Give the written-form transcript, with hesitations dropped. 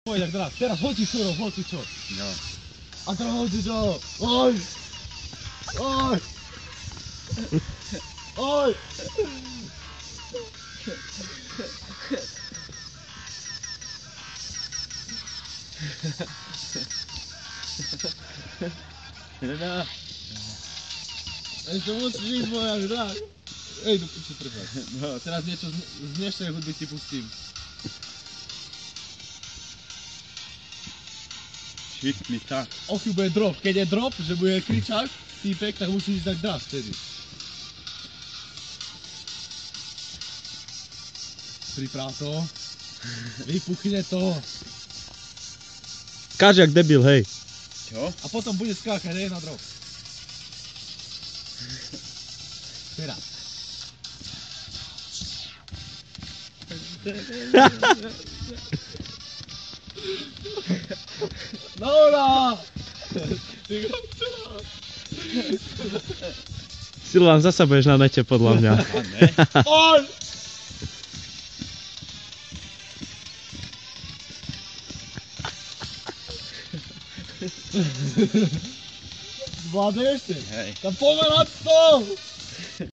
Oj, tak teraz hoci čo. No. A teraz hoci čo. Oj. Oj. Oj. No. Ešte musíš ísť moja tak. Ej, do piči trvať. No. Teraz niečo z dnešnej hudby ti pustím. Švitni tak. Ofi bude drop. Keď je drop, že bude kričať, týpek, tak musíš ísť dať drast vtedy. Priprav to. Vypuchne to. Káž jak debil, hej. Čo? A potom bude skákať, hej, na drop. Teraz. Dobra! Silvan, zasa budeš na nete podľa mňa. A ne? Oj! Zvládne ešte? Hej. Tak poďme na to!